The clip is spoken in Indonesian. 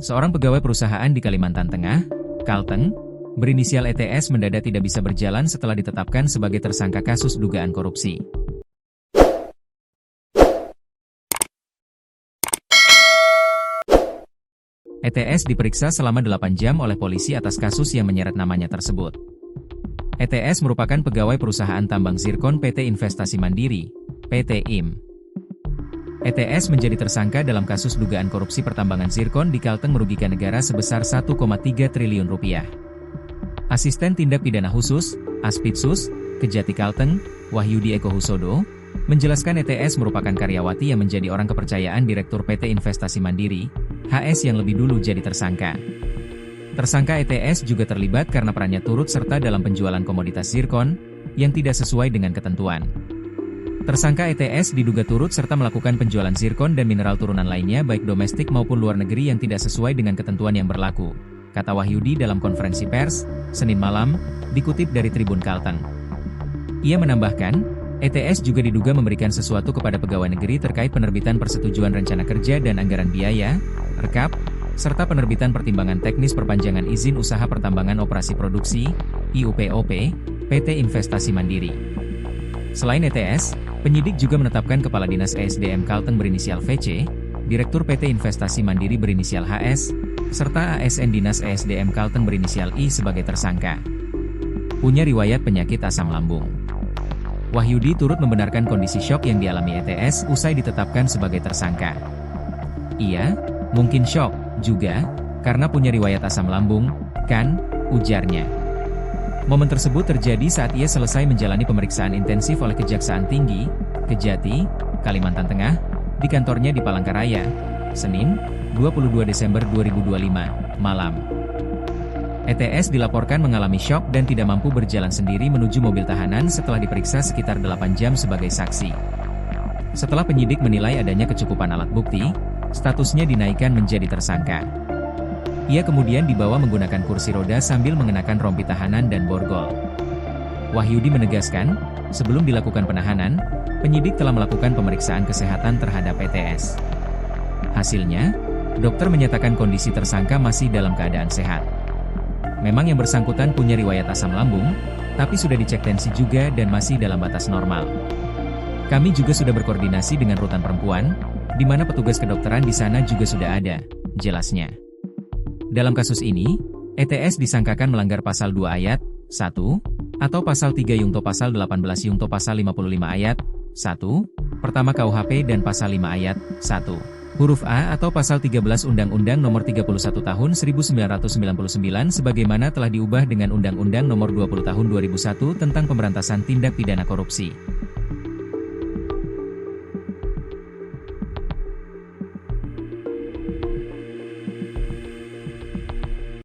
Seorang pegawai perusahaan di Kalimantan Tengah, Kalteng, berinisial ETS mendadak tidak bisa berjalan setelah ditetapkan sebagai tersangka kasus dugaan korupsi. ETS diperiksa selama 8 jam oleh polisi atas kasus yang menyeret namanya tersebut. ETS merupakan pegawai perusahaan tambang zirkon PT Investasi Mandiri, PT IM. ETS menjadi tersangka dalam kasus dugaan korupsi pertambangan zirkon di Kalteng merugikan negara sebesar 1,3 triliun rupiah. Asisten Tindak Pidana Khusus, Aspitsus, Kejati Kalteng, Wahyudi Eko Husodo, menjelaskan ETS merupakan karyawati yang menjadi orang kepercayaan Direktur PT Investasi Mandiri, HS yang lebih dulu jadi tersangka. Tersangka ETS juga terlibat karena perannya turut serta dalam penjualan komoditas zirkon, yang tidak sesuai dengan ketentuan. Tersangka ETS diduga turut serta melakukan penjualan zirkon dan mineral turunan lainnya baik domestik maupun luar negeri yang tidak sesuai dengan ketentuan yang berlaku, kata Wahyudi dalam konferensi pers, Senin malam, dikutip dari Tribun Kalteng. Ia menambahkan, ETS juga diduga memberikan sesuatu kepada pegawai negeri terkait penerbitan persetujuan rencana kerja dan anggaran biaya, RKAP, serta penerbitan pertimbangan teknis perpanjangan izin usaha pertambangan operasi produksi, IUPOP, PT Investasi Mandiri. Selain ETS, penyidik juga menetapkan Kepala Dinas ESDM Kalteng berinisial VC, Direktur PT Investasi Mandiri berinisial HS, serta ASN Dinas ESDM Kalteng berinisial I sebagai tersangka. Punya riwayat penyakit asam lambung. Wahyudi turut membenarkan kondisi syok yang dialami ETS usai ditetapkan sebagai tersangka. Ia, mungkin syok, juga, karena punya riwayat asam lambung, kan, ujarnya. Momen tersebut terjadi saat ia selesai menjalani pemeriksaan intensif oleh Kejaksaan Tinggi, Kejati, Kalimantan Tengah, di kantornya di Palangkaraya, Senin, 22 Desember 2025, malam. ETS dilaporkan mengalami syok dan tidak mampu berjalan sendiri menuju mobil tahanan setelah diperiksa sekitar 8 jam sebagai saksi. Setelah penyidik menilai adanya kecukupan alat bukti, statusnya dinaikkan menjadi tersangka. Ia kemudian dibawa menggunakan kursi roda sambil mengenakan rompi tahanan dan borgol. Wahyudi menegaskan, sebelum dilakukan penahanan, penyidik telah melakukan pemeriksaan kesehatan terhadap ETS. Hasilnya, dokter menyatakan kondisi tersangka masih dalam keadaan sehat. Memang yang bersangkutan punya riwayat asam lambung, tapi sudah dicek tensi juga dan masih dalam batas normal. Kami juga sudah berkoordinasi dengan Rutan Perempuan, di mana petugas kedokteran di sana juga sudah ada, jelasnya. Dalam kasus ini, ETS disangkakan melanggar pasal 2 ayat 1, atau pasal 3 Yungto pasal 18 Yungto pasal 55 ayat 1, pertama KUHP dan pasal 5 ayat 1, huruf A atau pasal 13 Undang-Undang Nomor 31 Tahun 1999 sebagaimana telah diubah dengan Undang-Undang Nomor 20 Tahun 2001 tentang Pemberantasan Tindak Pidana Korupsi.